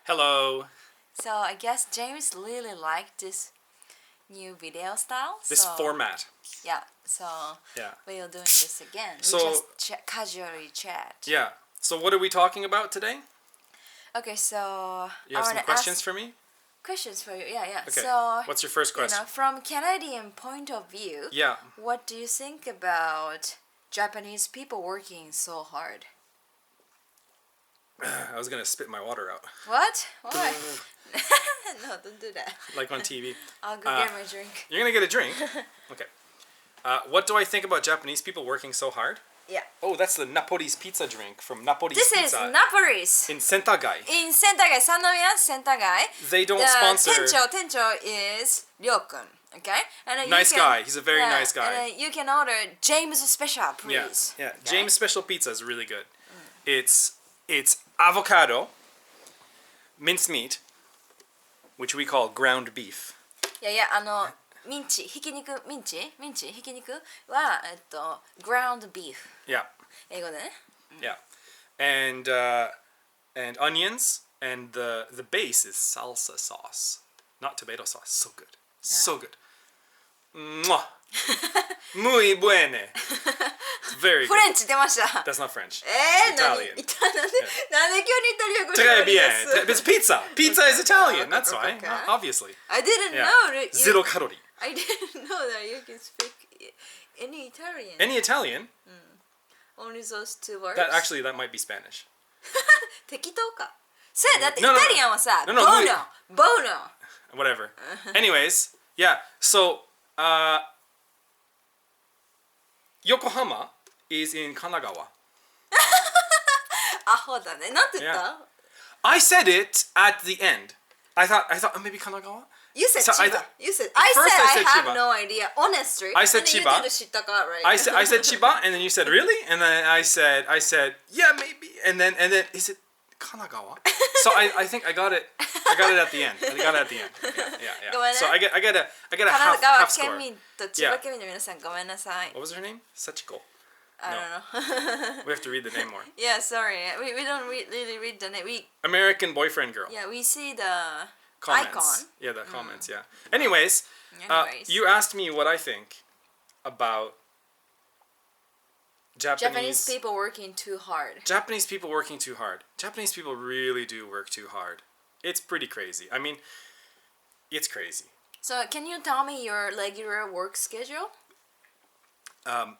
Hello. So I guess James really liked this new video style. This format. Yeah. So Yeah. we are doing this again. So- We just casually chat. Yeah. So what are we talking about today? Okay. So You have I some wanna questions ask for me? questions for you. Yeah. Okay. So What's your first question? from Canadian point of view, Yeah. what do you think about Japanese people working so hard? I was gonna spit my water out, What? Why? No, don't do that. like on TV. I'll go get my drink. You're gonna get a drink. Okay. What do I think about Japanese people working so hard? Yeah. Oh, that's the Napoli's pizza drink from Napoli's This Pizza is Napoli's. in Sentagai. In Sentagai, Sannomiya Sentagai. They don't sponsor. Tencho is Ryokun. Okay? And then Nice guy. He's a very nice guy. And then you can order James special, Yeah, please. yeah. Okay? James special pizza is really good. It's avocado, mincemeat, which we call ground beef. いやいや、ミンチ、ひき肉、ミンチ、ひき肉は、ground beef。 Yeah, 英語でね。 yeah, and onions, and the base is salsa sauce, not tomato sauce. So good, so good. Mwah. Muy buene. It's very フ good. レンチ出ました。That's not French. 何 It's Italian. なんで急にイタリア語 Très 喋り出す bien. It's pizza. Pizza is Italian. That's why. Okay. Obviously. I didn't Yeah. know that you... Zero calorie. I didn't know that you can speak any Italian. Any Italian? Only those two words? That might be Spanish. 適当か。そうや、だってイ No, no, タリアンはさ、 no, ボ no, ー we- ノ、ボーノ。Whatever. Anyways, yeah. So, Yokohama is in Kanagawa. アホだね。なんて言った、 Yeah. I said it at the end. I thought oh, maybe Kanagawa? You said So I Chiba. th- You said... I First said I said I have Chiba. no idea. Honestly. I said And then Chiba. You did the Shittaka, right? I said Chiba, and then you said really, and then I said yeah maybe, and then is it Kanagawa? So I think I got it at the end. I got it at the end. Yeah. ごめんね。 So I get a 神 half 奈川 half 県 score. 民と千葉県民の皆さん、ごめんなさい。 What was her name? Sachiko. I don't know. We have to read the name more. Yeah, sorry. We don't really read the name. American boyfriend girl. We see the Comments. icon. Yeah, the comments. Yeah. Anyways, Anyways. you asked me what I think about Japanese people working too hard. Japanese people working too hard. Japanese people really do work too hard. It's pretty crazy. I mean, it's crazy. So can you tell me your regular work schedule?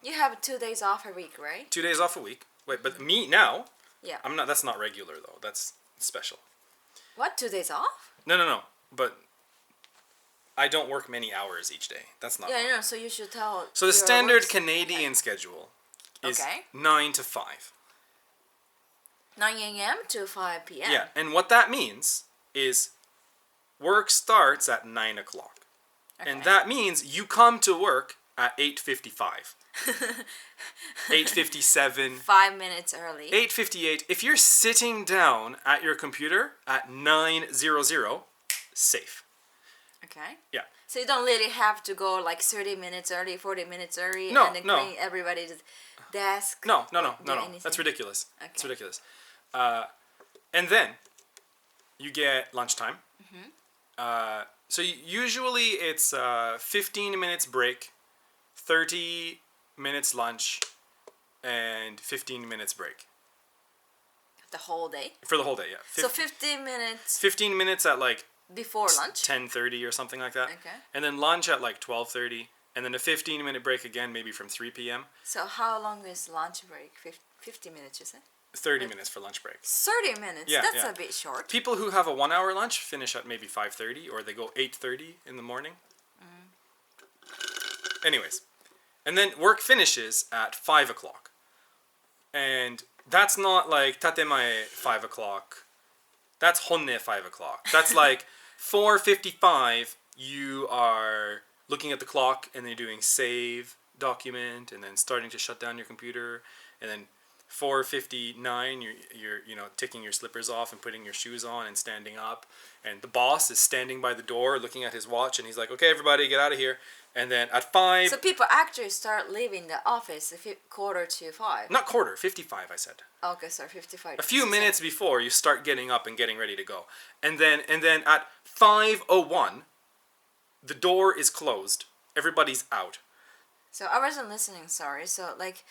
You have 2 days off a week, right? 2 days off a week. Wait, but me now? Yeah. I'm not. That's not regular though. That's special. What, 2 days off? No. But I don't work many hours each day. That's not. Yeah, normal. no, so you should tell. So the your standard work- Canadian schedule is Okay. 9 to 5. 9 a.m. to 5 p.m. Yeah, and what that means is work starts at 9 o'clock. And Okay. that means you come to work at 8:55. 8:57. 5 minutes early. 8:58. If you're sitting down at your computer at 9:00, safe. Okay. Yeah. So you don't really have to go like 30 minutes early, 40 minutes early, No, and then no. bring everybody to the desk. No. do anything. That's ridiculous. It's Okay. ridiculous. And then you get lunchtime. So usually it's 15 minutes break, 30 minutes lunch, and 15 minutes break The whole day. for the whole day. Yeah. So 15 minutes 15 minutes at like before lunch. 10:30 or something like that. Okay. And then lunch at like 12:30, and then a 15-minute break again, maybe from 3 p.m. So how long is lunch break? 50 minutes, you said? 30 minutes for lunch break. 30 minutes. Yeah, That's yeah. a bit short. People who have a 1-hour lunch finish at maybe 5:30, or they go 8:30 in the morning. Anyways, and then work finishes at 5 o'clock. And that's not like tatemae 5 o'clock. That's honne 5 o'clock. That's like 4:55, you are looking at the clock and then you're doing save document and then starting to shut down your computer. And then 4:59, you're taking your slippers off and putting your shoes on and standing up, and the boss is standing by the door looking at his watch, and he's like, okay, everybody get out of here. And then at 5, So people actually start leaving the office at 5:45. Not quarter, 55 I said. Okay, sorry, 55. A few minutes before you start getting up and getting ready to go. And then at 5:01 the door is closed. Everybody's out. So I wasn't listening, sorry. So like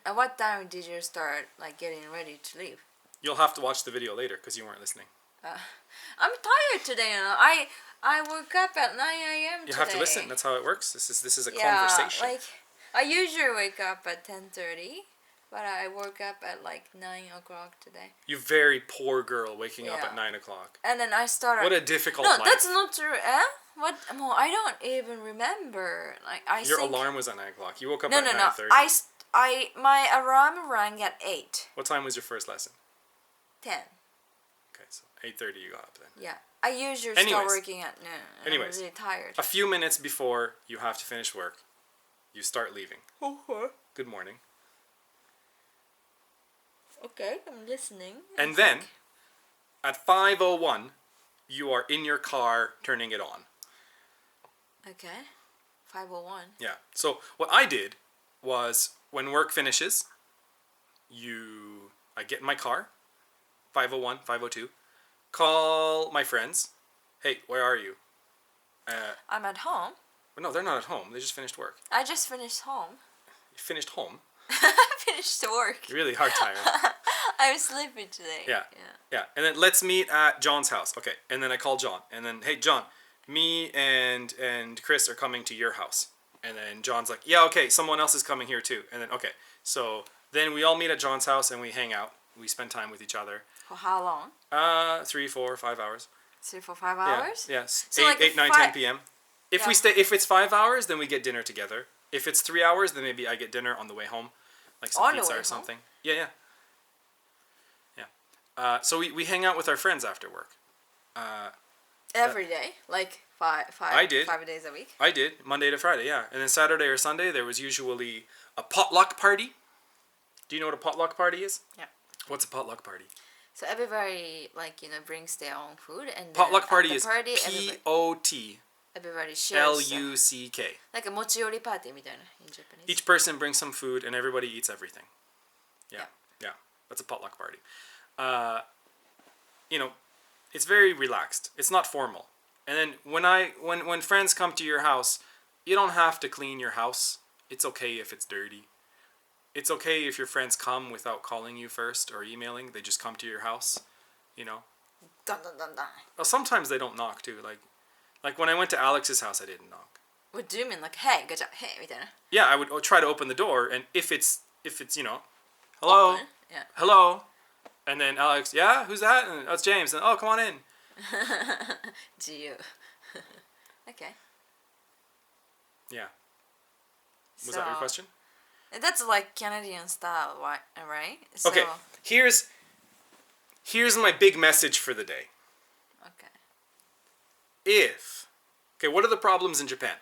at what time did you start like getting ready to leave? You'll have to watch the video later because you weren't listening. I'm tired today. I woke up at 9 a.m. today. You have to listen. That's how it works. This is a yeah, conversation. Like I usually wake up at 10:30, but I woke up at like 9 o'clock today. You very poor girl waking up Yeah. at 9 o'clock. And then I started. What a difficult No, life. that's not true. What? Well, I don't even remember. Like Your think... alarm was at 9 o'clock. You woke up No, at no, 9:30. no. My alarm rang at 8. What time was your first lesson? 10. Okay, so 8:30 you got up then. Yeah. I usually Anyways. start working at noon. Anyways. I'm really tired. A few minutes before you have to finish work, you start leaving. Okay. Good morning. Okay, I'm listening. And then at 5:01 you are in your car turning it on. Okay. 5:01. Yeah. So what I did was when work finishes, I get in my car, 5:01, 5:02, call my friends. Hey, where are you? I'm at home. No, they're not at home. They just finished work. I just finished home. You finished home? I finished work. You're really hard tired. I'm sleepy today. Yeah. And then let's meet at John's house. Okay. And then I call John. And then, hey, John, me and Chris are coming to your house. And then John's like, yeah, okay, someone else is coming here too. And then, okay. So then we all meet at John's house and we hang out. We spend time with each other. For how long? 3, 4, 5 hours. 3, 4, 5 hours? Yeah, yes. So 8, like 8, 9, 10 p.m. If it's 5 hours, then we get dinner together. If it's 3 hours, then maybe I get dinner on the way home. Like some On the pizza way or something. Yeah. So we hang out with our friends after work. Every day? Like I did. 5 days a week? I did, Monday to Friday, yeah. And then Saturday or Sunday, there was usually a potluck party. Do you know what a potluck party is? Yeah. What's a potluck party? So everybody, brings their own food. And Potluck party is everybody P-O-T-L-U-C-K. shares. Like a mochiori party みたいな in Japanese. Each person brings some food and everybody eats everything. Yeah. That's a potluck party. It's very relaxed. It's not formal. And then when friends come to your house, you don't have to clean your house. It's okay if it's dirty. It's okay if your friends come without calling you first or emailing. They just come to your house, Dun, dun, dun, dun. Well, sometimes they don't knock too. Like when I went to Alex's house, I didn't knock. What do you mean? Like, hey, gacha, hey, みたいな Yeah, I would try to open the door, and if it's hello, Open? Yeah. hello, and then Alex, yeah, who's that? And, oh, it's James. And oh, come on in. 自由 Okay. Yeah. Was that your question? That's like Canadian style, right? So, Okay. Here's my big message for the day. Okay. What are the problems in Japan?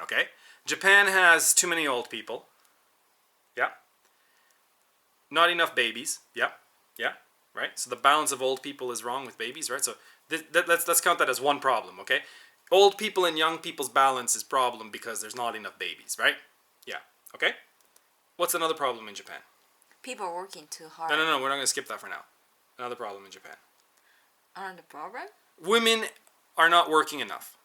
Okay? Japan has too many old people. Yeah. Not enough babies. Yeah. Right? So the balance of old people is wrong with babies, right? So let's count that as one problem, okay? Old people and young people's balance is problem because there's not enough babies, right? Yeah. Okay? What's another problem in Japan? People are working too hard. No, we're not going to skip that for now. Another problem in Japan. Another problem? Women are not working enough.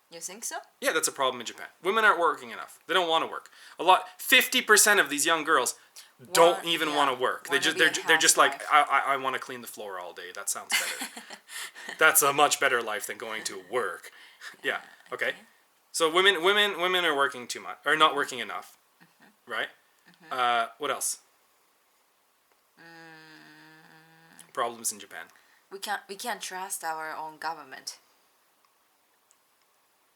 You think so? Yeah, that's a problem in Japan. Women aren't working enough. They don't want to work. 50% of these young girls don't even want to work. They're just like, I want to clean the floor all day. That sounds better. That's a much better life than going to work. Yeah. Okay. So women are working too much or not working enough. Right? What else? Problems in Japan. We can't trust our own government.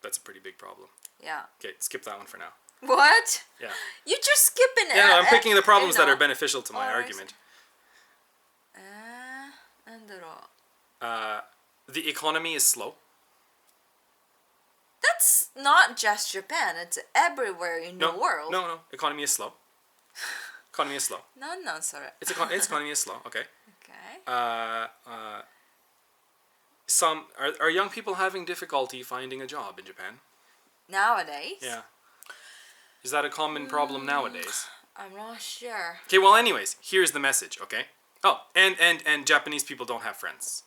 That's a pretty big problem. Yeah. Okay, skip that one for now. What? Yeah. You just skipping it. Yeah, no, I'm picking the problems that are beneficial to my argument. なんだろう The economy is slow. That's not just Japan. It's everywhere in the world. No. Economy is slow. Economy is slow. なんなんそれ It's economy is slow. Okay. Okay. Some are young people having difficulty finding a job in Japan? Nowadays? Yeah. Is that a common problem nowadays? I'm not sure. Okay, well anyways, here's the message, okay? Oh, and Japanese people don't have friends.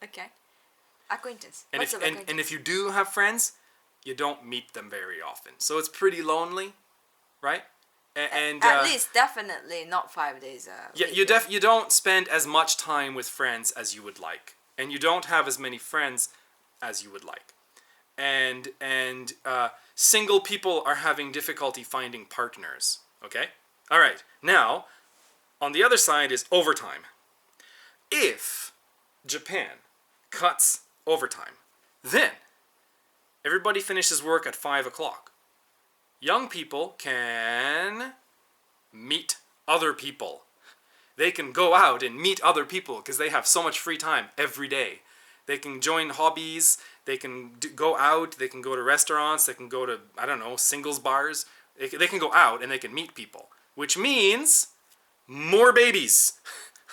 Okay. Acquaintance. And What's if an acquaintance? and if you do have friends, you don't meet them very often. So it's pretty lonely, right? And At least definitely not 5 days a yeah, week. you don't spend as much time with friends as you would like, and you don't have as many friends as you would like, and single people are having difficulty finding partners. Okay, all right. Now, on the other side is overtime. If Japan cuts overtime, then everybody finishes work at 5 o'clock. Young people can meet other people. They can go out and meet other people because they have so much free time every day. They can join hobbies, they can go out, they can go to restaurants, they can go to, I don't know, singles bars. They can go out and they can meet people, which means more babies.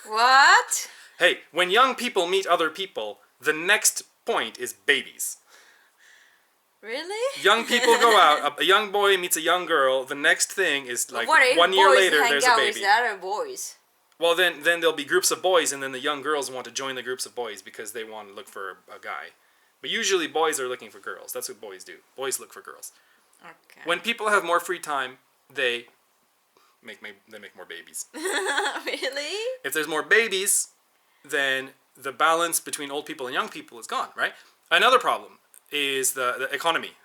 What? Hey, when young people meet other people, the next point is babies. Really? Young people go out, a young boy meets a young girl, the next thing is like What if 1 year boys later hang there's a out baby. with other boys? Well, then there'll be groups of boys, and then the young girls want to join the groups of boys because they want to look for a guy. But usually boys are looking for girls. That's what boys do. Boys look for girls. Okay. When people have more free time, they make more babies. Really? If there's more babies, then the balance between old people and young people is gone, right? Another problem is the economy.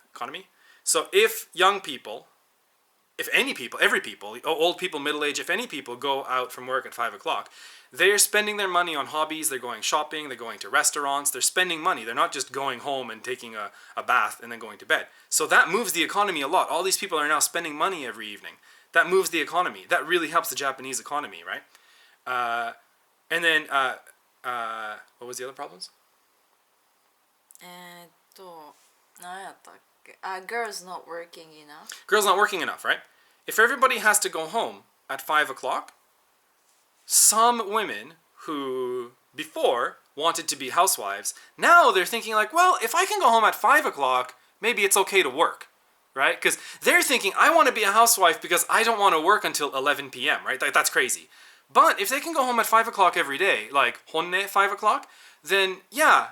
So if young people, if any people, every people, old people, middle age, if any people go out from work at 5 o'clock, they're spending their money on hobbies, they're going shopping, they're going to restaurants, they're spending money. They're not just going home and taking a bath and then going to bed. So that moves the economy a lot. All these people are now spending money every evening. That moves the economy. That really helps the Japanese economy, right? And then, what was the other problems? 何やったっけ? Girls not working enough. Girls not working enough, right? If everybody has to go home at 5 o'clock, some women who before wanted to be housewives, now they're thinking like, well, if I can go home at 5 o'clock, maybe it's okay to work, right? Because they're thinking, I want to be a housewife because I don't want to work until 11 p.m., right? That's crazy. But if they can go home at 5 o'clock every day, like honne 5 o'clock, then yeah,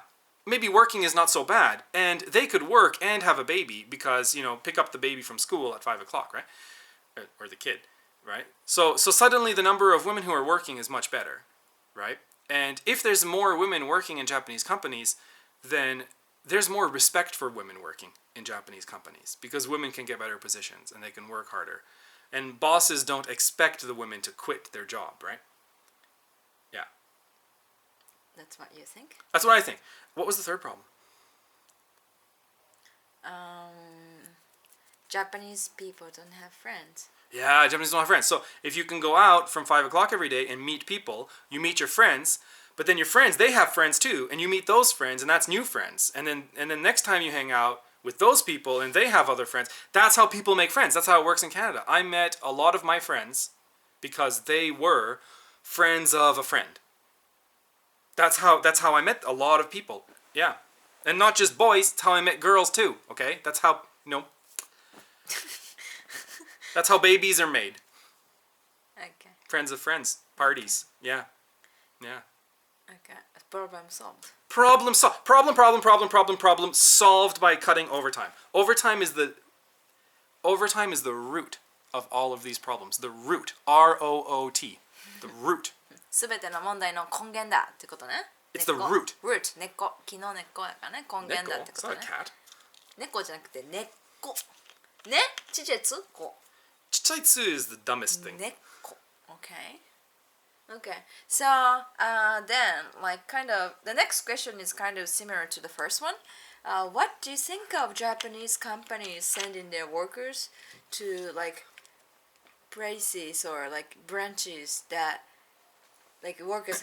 maybe working is not so bad. And they could work and have a baby because, pick up the baby from school at 5 o'clock, right? Or the kid, right? So suddenly the number of women who are working is much better, right? And if there's more women working in Japanese companies, then there's more respect for women working in Japanese companies because women can get better positions and they can work harder. And bosses don't expect the women to quit their job, right? Yeah. That's what you think? That's what I think. What was the third problem? Japanese people don't have friends. Yeah, Japanese don't have friends. So if you can go out from 5 o'clock every day and meet people, you meet your friends, but then your friends, they have friends too, and you meet those friends, and that's new friends. And then next time you hang out with those people and they have other friends, that's how people make friends. That's how it works in Canada. I met a lot of my friends because they were friends of a friend. That's how I met a lot of people. Yeah. And not just boys, it's how I met girls too, okay? That's how, that's how babies are made. Okay. Friends of friends. Parties. Yeah. Yeah. Okay. Problem solved. Problem solved by cutting overtime. Overtime is the root of all of these problems. The root. R-O-O-T. The root. すべての問題の根源だってことね。It's the root. Root. 根っこ。木の根っこやからね。根源だってことね。It's not a cat. 猫じゃなくて根っこ。ねちっちゃいつこ。Chichaitsu is the dumbest thing. 根っこ。Okay. Okay. So, then, the next question is kind of similar to the first one. What do you think of Japanese companies sending their workers to, places or, branches that, workers,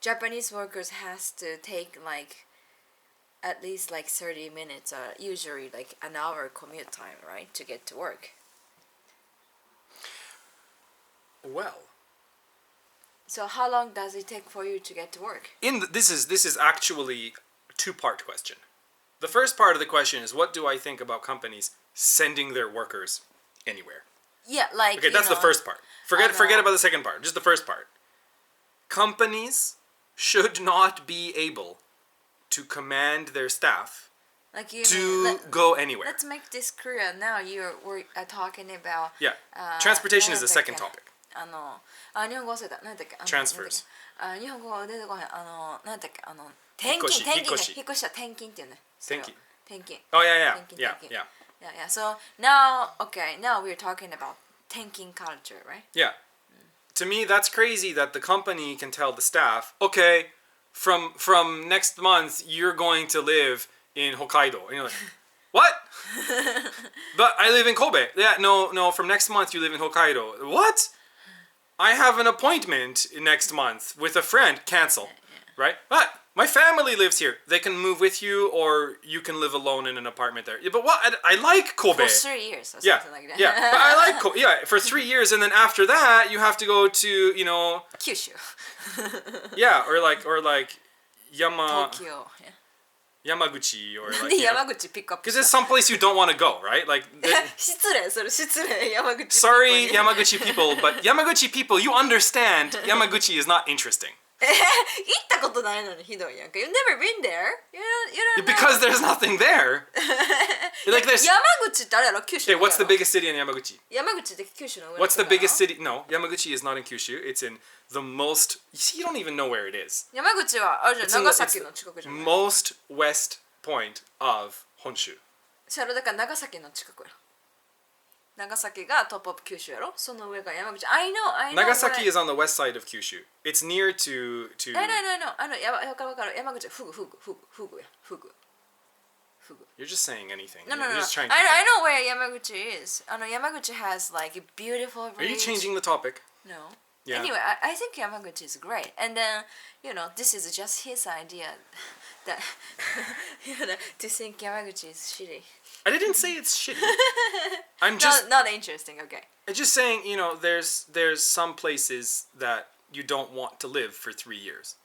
Japanese workers has to take, at least, 30 minutes or usually, an hour commute time, right, to get to work? well. So how long does it take for you to get to work? This is actually a two-part question. The first part of the question is, what do I think about companies sending their workers anywhere? Yeah, like Okay, that's the first part. Forget about the second part. Just the first part. Companies should not be able to command their staff like you to go anywhere. Let's make this clear. Now we're talking about Yeah. Transportation is the second topic. 日本語忘れた。何だっけ？Transfers. 日本語出てこへん。何だっけ転勤ね。引っ越した転勤っていうね。転勤。Oh yeah. So now we're talking about 転勤 culture, right? Yeah. To me, that's crazy that the company can tell the staff, okay, from next month you're going to live in Hokkaido. And you're like, what? But I live in Kobe. Yeah, no. From next month you live in Hokkaido. What? I have an appointment next month with a friend. Cancel. Right? But my family lives here. They can move with you, or you can live alone in an apartment there. Yeah, but what? I like Kobe. For 3 years or something like that. Yeah, but I like Kobe. Yeah, for 3 years, and then after that, you have to go to, Kyushu. Yeah, or like Tokyo. Yamaguchi, or like. Yamaguchi pick up. Because it's someplace you don't want to go, right? Like. 失礼 Yamaguchi. Sorry, Yamaguchi people, but Yamaguchi people, you understand Yamaguchi is not interesting. 行ったことないのにひどいやんか。You've never been there. You don't know. Because there's nothing there. Like there's. 山口ってあれやろ九州 Okay, what's the biggest city in Yamaguchi? 山口って九州の上の What's the biggest city? No, Yamaguchi is not in Kyushu. It's in the most. You see, you don't even know where it is. 山口はあれじゃん It's in 長崎の近くじゃない most west point of Honshu. それだから長崎の近くや長崎がトップオブ九州やろその上が山口 I know Nagasaki is on the west side of Kyushu. It's near to. No わかる山口フグやフグ You're just saying anything. No You're just trying to. I know where Yamaguchi is. Yamaguchi has like a beautiful Are you changing the topic? No. Yeah. Anyway, I think Yamaguchi is great. And then, this is just his idea that, to think Yamaguchi is shitty. I didn't say it's shitty. I'm just Not interesting, okay. I'm just saying, there's some places that you don't want to live for 3 years.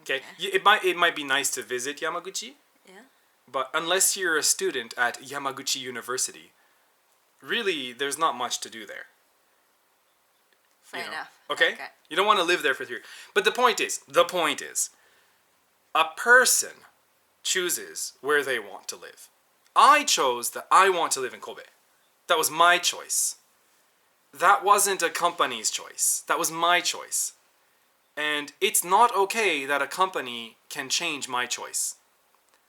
Okay? It might be nice to visit Yamaguchi. Yeah. But unless you're a student at Yamaguchi University, really there's not much to do there. Fair enough. Okay? You don't want to live there for 3 years. But the point is, a person chooses where they want to live. I chose that I want to live in Kobe. That was my choice. That wasn't a company's choice. That was my choice. And it's not okay that a company can change my choice.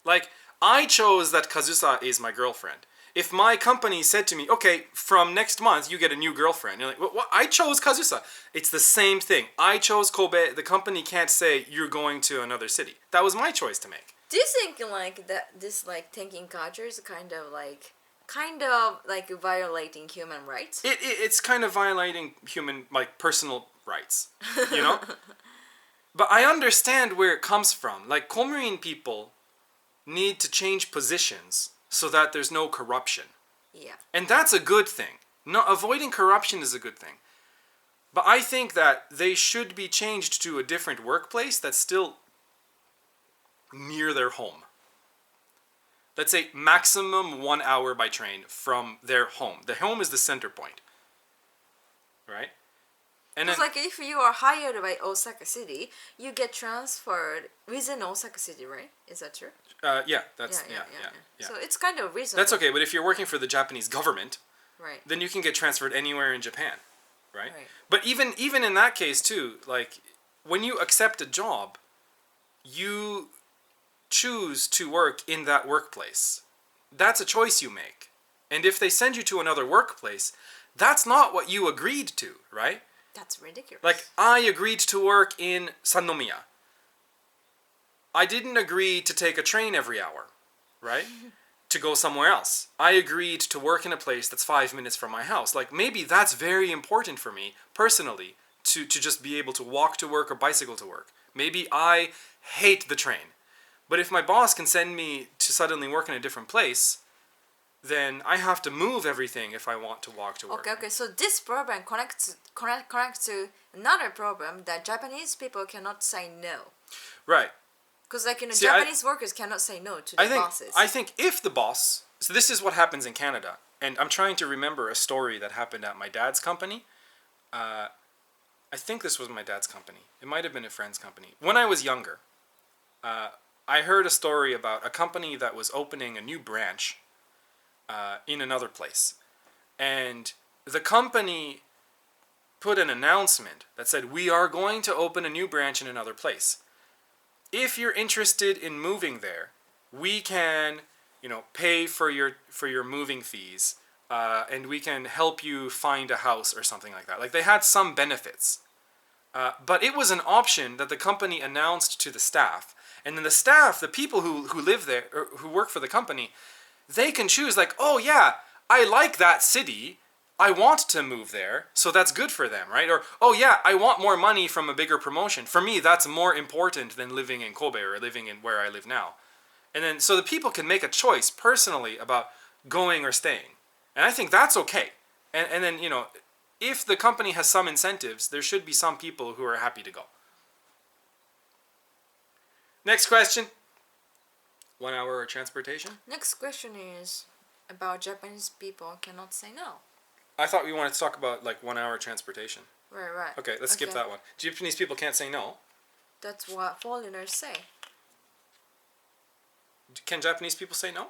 Like, I chose that Kazusa is my girlfriend. If my company said to me, okay, from next month you get a new girlfriend, you're like, what? I chose Kazusa. It's the same thing. I chose Kobe. The company can't say you're going to another city. That was my choice to make. Do you think this thinking culture is kind of like violating human rights? It's kind of violating human, personal rights, But I understand where it comes from. Like, Korean people need to change positions so that there's no corruption. Yeah. And that's a good thing. No, avoiding corruption is a good thing. But I think that they should be changed to a different workplace that's still near their home. Let's say maximum 1 hour by train from their home. The home is the center point. Right? And It's like if you are hired by Osaka City, you get transferred within Osaka City, right? Is that true? Yeah. So it's kind of reasonable. That's okay, but if you're working for the Japanese government, right, then you can get transferred anywhere in Japan, right? Right. But even in that case too, like, when you accept a job, you choose to work in that workplace. That's a choice you make. And if they send you to another workplace, that's not what you agreed to, right? That's ridiculous. Like, I agreed to work in Sannomiya. I didn't agree to take a train every hour, right? To go somewhere else. I agreed to work in a place that's 5 minutes from my house. Like, maybe that's very important for me, personally, to just be able to walk to work or bicycle to work. Maybe I hate the train. But if my boss can send me to suddenly work in a different place, then I have to move everything if I want to walk to work. Okay, so this problem connects to another problem that Japanese people cannot say no. Right. Because See, Japanese workers cannot say no to their bosses. I think if the boss, so this is what happens in Canada, and I'm trying to remember a story that happened at my dad's company. I think this was my dad's company. It might have been a friend's company. When I was younger, I heard a story about a company that was opening a new branch in another place. And the company put an announcement that said, we are going to open a new branch in another place. If you're interested in moving there, we can, pay for your moving fees, and we can help you find a house or something like that. Like they had some benefits. But it was an option that the company announced to the staff. And then the staff, the people who live there, or who work for the company, they can choose like, oh yeah, I like that city, I want to move there, so that's good for them, right? Or, oh yeah, I want more money from a bigger promotion. For me, that's more important than living in Kobe or living in where I live now. And then, so the people can make a choice personally about going or staying. And I think that's okay. And then, if the company has some incentives, there should be some people who are happy to go. Next question. 1 hour transportation? Next question is about Japanese people cannot say no. I thought we wanted to talk about like 1 hour transportation. Right. Okay, let's skip that one. Japanese people can't say no. That's what foreigners say. Can Japanese people say no?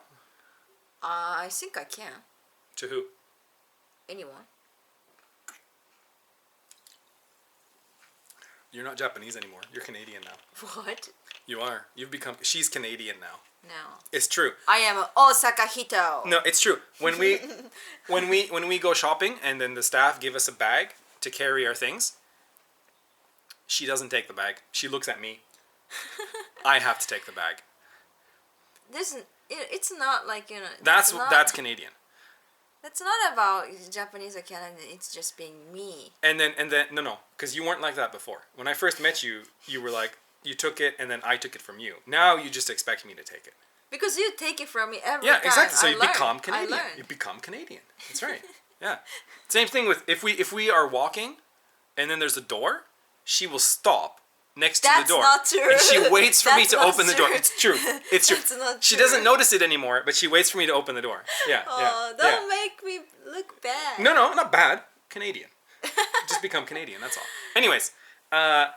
I think I can. To who? Anyone. You're not Japanese anymore. You're Canadian now. What? You are. She's Canadian now. No. It's true. I am Osaka Hito. No, it's true. When we go shopping and then the staff give us a bag to carry our things, she doesn't take the bag. She looks at me. I have to take the bag. It's not like, That's Canadian. That's not about Japanese or Canadian. It's just being me. And then no, because you weren't like that before. When I first met you, you were like, you took it and then I took it from you. Now you just expect me to take it. Because you take it from me every time. Yeah, exactly. So you become I Canadian. learn. You become Canadian. That's right. Yeah. Same thing with if we are walking, and then there's a door, she will stop next to the door. That's not true. And she waits for me to open the door. true. It's true. It's true. That's not She true. doesn't notice it anymore, but she waits for me to open the door. Yeah. Oh, yeah. don't make me look bad. No, not bad. Canadian. Just become Canadian. That's all. Anyways, what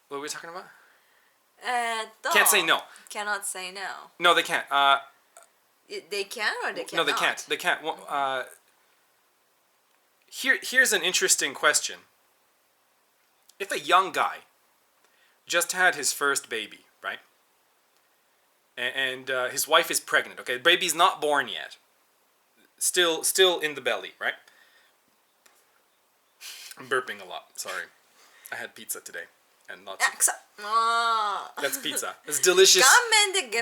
were we talking about? Can't say no. Cannot say no. No, they can't. They can or they cannot? No, they can't. They can't. Well, here's an interesting question. If a young guy just had his first baby, right? And his wife is pregnant, okay? The baby's not born yet. Still in the belly, right? I'm burping a lot. Sorry. I had pizza today. And lots of... That's pizza. It's delicious.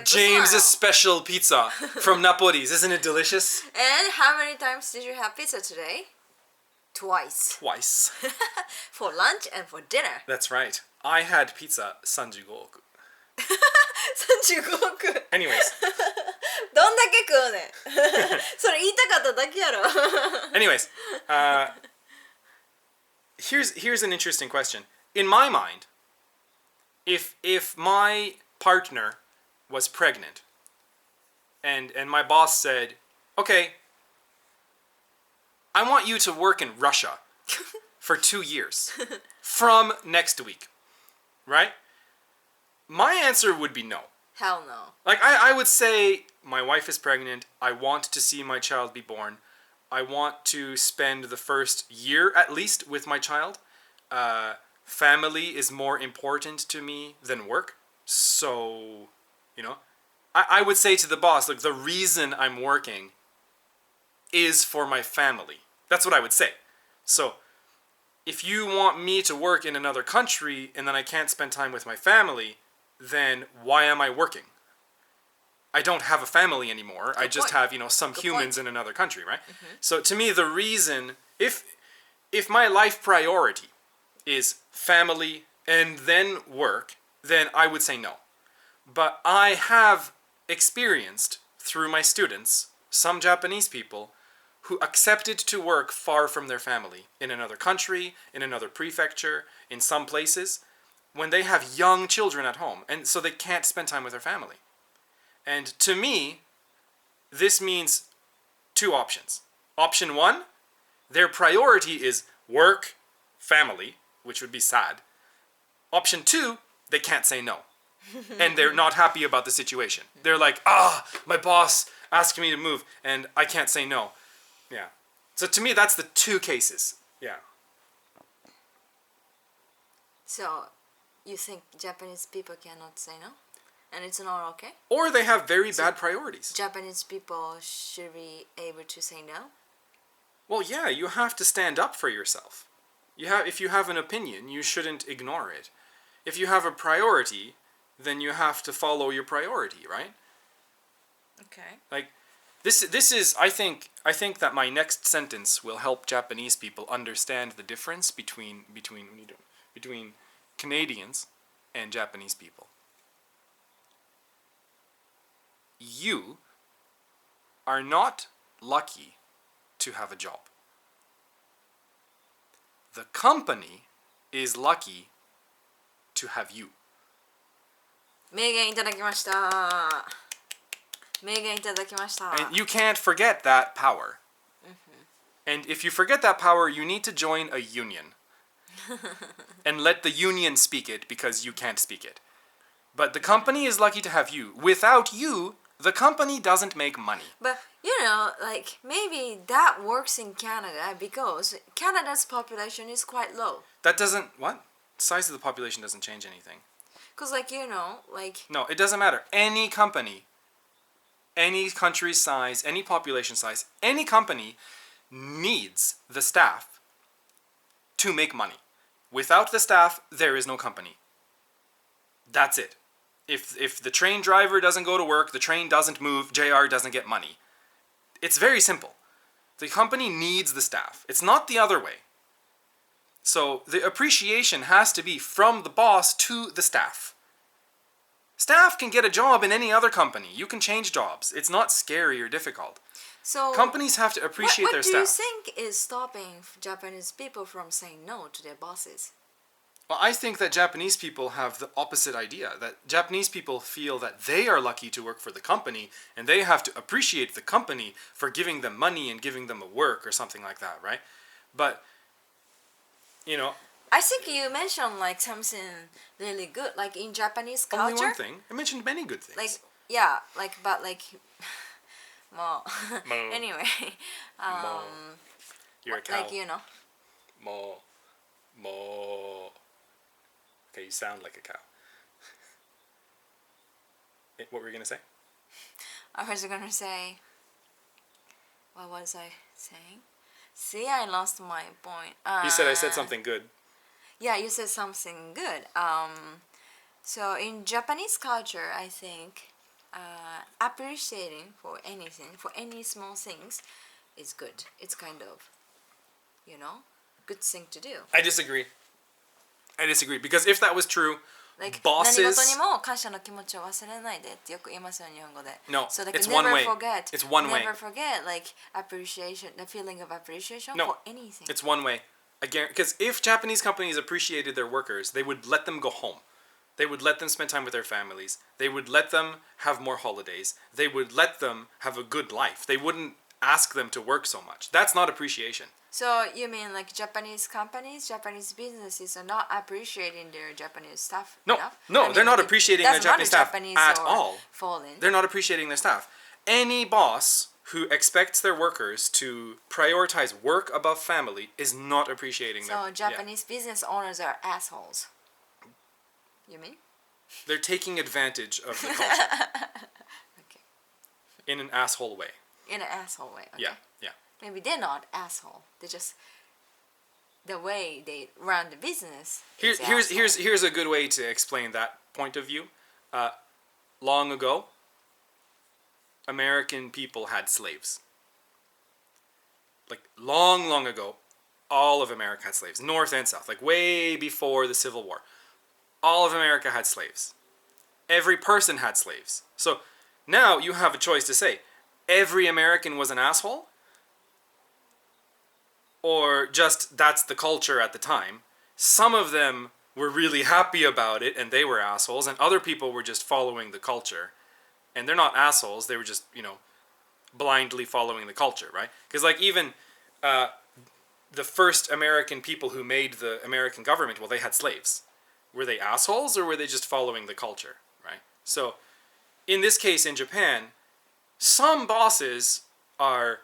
James' special pizza from Napoli's. Isn't it delicious? And how many times did you have pizza today? Twice. For lunch and for dinner. That's right. I had pizza 35億. 35億. Anyways. どんだけ食うねん。それ言いたかっただけやろ。Anyways. Here's an interesting question. In my mind, if my partner was pregnant and my boss said, okay, I want you to work in Russia for 2 years from next week, right? My answer would be no. Hell no. Like, I would say, my wife is pregnant, I want to see my child be born, I want to spend the first year at least with my child. Family is more important to me than work. So, I would say to the boss, like, the reason I'm working is for my family. That's what I would say. So, if you want me to work in another country and then I can't spend time with my family, then why am I working? I don't have a family anymore. I just have, some humans in another country, right? Mm-hmm. So to me, the reason, if my life priority is family and then work, then I would say no. But I have experienced through my students some Japanese people who accepted to work far from their family in another country, in another prefecture, in some places, when they have young children at home, and so they can't spend time with their family. And to me, this means two options. Option one, their priority is work, family, which would be sad. Option two, they can't say no. And they're not happy about the situation. They're like, my boss asked me to move, and I can't say no. Yeah. So to me, that's the two cases. Yeah. So, you think Japanese people cannot say no? And it's not okay? Or they have very bad priorities. Japanese people should be able to say no? Well, yeah, you have to stand up for yourself. If you have an opinion, you shouldn't ignore it. If you have a priority, then you have to follow your priority, right? Okay. Like, this is I think that my next sentence will help Japanese people understand the difference between Canadians and Japanese people. You are not lucky to have a job. The company is lucky to have you. 名言いただきました。名言いただきました。 And you can't forget that power. And if you forget that power, you need to join a union. And let the union speak it because you can't speak it. But the company is lucky to have you. Without you, the company doesn't make money. But, you know, like, maybe that works in Canada because Canada's population is quite low. That doesn't... What? Size of the population doesn't change anything. Because, like, you know, like... No, it doesn't matter. Any company, any country's size, any population size, any company needs the staff to make money. Without the staff, there is no company. That's it. If the train driver doesn't go to work, the train doesn't move, JR doesn't get money. It's very simple. The company needs the staff. It's not the other way. So the appreciation has to be from the boss to the staff. Staff can get a job in any other company. You can change jobs. It's not scary or difficult. So companies have to appreciate their staff. What do you think is stopping Japanese people from saying no to their bosses? Well, I think that Japanese people have the opposite idea. That Japanese people feel that they are lucky to work for the company and they have to appreciate the company for giving them money and giving them a work or something like that, right? But, you know... I think you mentioned like something really good, like in Japanese culture. Only one thing. I mentioned many good things. Like, yeah, like, but like... Mo. Mo. Anyway. Mo. You're a cow. Like, you know. Mo. Mo. Okay, you sound like a cow. What were you going to say? I was going to say... What was I saying? See, I lost my point. You said I said something good. Yeah, you said something good. So in Japanese culture, I think appreciating for anything, for any small things, is good. It's kind of, you know, good thing to do. I disagree. Because if that was true, like, bosses... 何事にも感謝の気持ちを忘れないでってよく言いますよ、日本語で。No, so, like, it's never one way. Forget, It's one way. Never forget, like, appreciation, the feeling of appreciation No, for anything. It's one way. Because if Japanese companies appreciated their workers, they would let them go home. They would let them spend time with their families. They would let them have more holidays. They would let them have a good life. They wouldn't ask them to work so much. That's not appreciation. So you mean like Japanese companies, Japanese businesses are not appreciating their Japanese staff enough? No, they're not appreciating their Japanese staff at all. Foreign. They're not appreciating their staff. Any boss who expects their workers to prioritize work above family is not appreciating their... So Japanese business owners are assholes. You mean? They're taking advantage of the culture. Okay. In an asshole way. In an asshole way. Okay. Yeah. Maybe they're not asshole. They're just the way they run the business. Here's a good way to explain that point of view. Long ago, American people had slaves. Like long ago, all of America had slaves, North and South, like way before the Civil War. All of America had slaves. Every person had slaves. So now you have a choice to say, every American was an asshole, or just that's the culture at the time. Some of them were really happy about it and they were assholes, and other people were just following the culture. And they're not assholes, they were just, blindly following the culture, right? Because like even the first American people who made the American government, well, they had slaves. Were they assholes or were they just following the culture, right? So in this case in Japan, some bosses are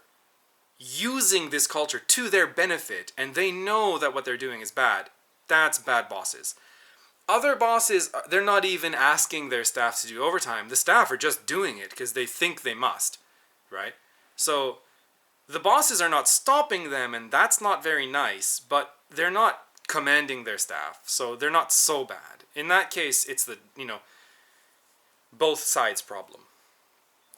using this culture to their benefit and they know that what they're doing is bad. That's bad bosses. Other bosses, they're not even asking their staff to do overtime. The staff are just doing it because they think they must, right? So the bosses are not stopping them, and that's not very nice, but they're not commanding their staff, so they're not so bad. In that case, it's the, both sides problem.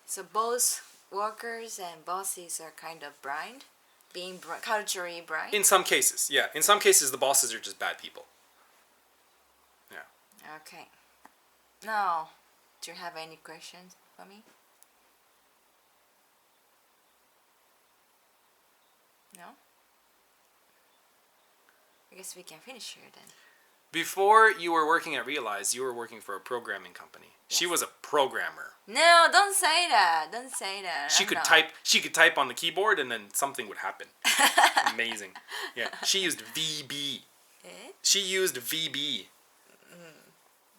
So both workers and bosses are kind of blind, being culturally blind? In some cases, yeah. In some cases, the bosses are just bad people. Yeah. Okay. Now, do you have any questions for me? No? I guess we can finish here then. Before you were working at Realize, you were working for a programming company. Yes. She was a programmer. No, don't say that. Don't say that. She could type on the keyboard and then something would happen. Amazing. Yeah. She used VB. Eh? She used VB.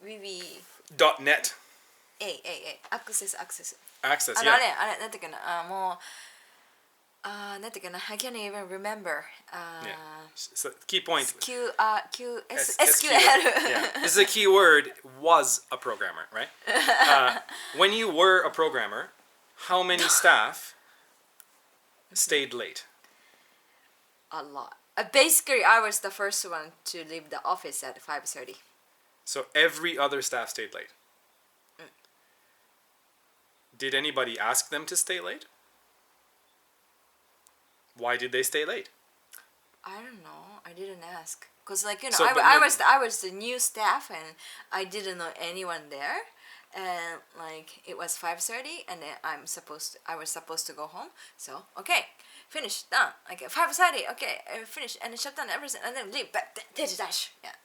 VB. .net. Access. Access, あれ yeah. なんていうかなもうなんていうかな I can't even remember. Yeah. So key point. SQL. Yeah. This is a key word. Was a programmer, right? When you were a programmer, how many staff stayed late? A lot. Basically, I was the first one to leave the office at 5:30. So every other staff stayed late. Did anybody ask them to stay late? Why did they stay late? I don't know. I didn't ask. Because So, I was the new staff and I didn't know anyone there. And it was 5:30 and then I was supposed to go home. So, okay, finish, done. 5:30, okay, finish and shut down everything and then leave. But dash. Yeah.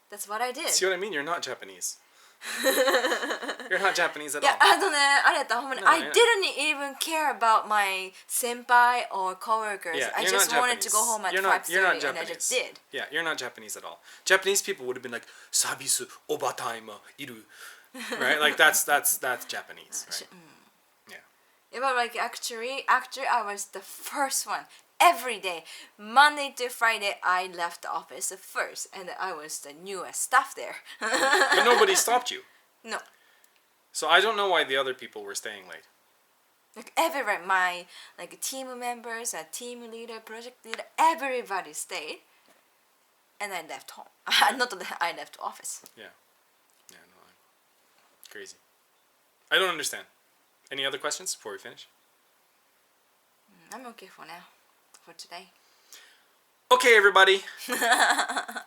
That's what I did. See what I mean? You're not Japanese. You're not Japanese at all. あれやったほんまに I didn't even care about my senpai or coworkers. Yeah, I you're just not wanted to go Japanese. home at You're not 5:30 and I Japanese. just did. Yeah, you're not Japanese at all. Japanese people would have been like, "Service overtime iru," right? Like that's Japanese, right? Yeah. Yeah, but actually, I was the first one. Every day, Monday to Friday, I left the office first, and I was the newest staff there. But nobody stopped you. No. So I don't know why the other people were staying late. Everyone, my team members, a team leader, project leader, everybody stayed, and I left home. Not that I left office. Yeah. Yeah, no, crazy. I don't understand. Any other questions before we finish? I'm okay for now. For today. Okay, everybody.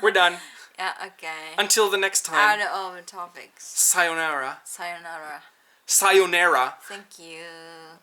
We're done. Yeah, okay. Until the next time. Out of topics. Sayonara. Sayonara. Sayonara. Thank you.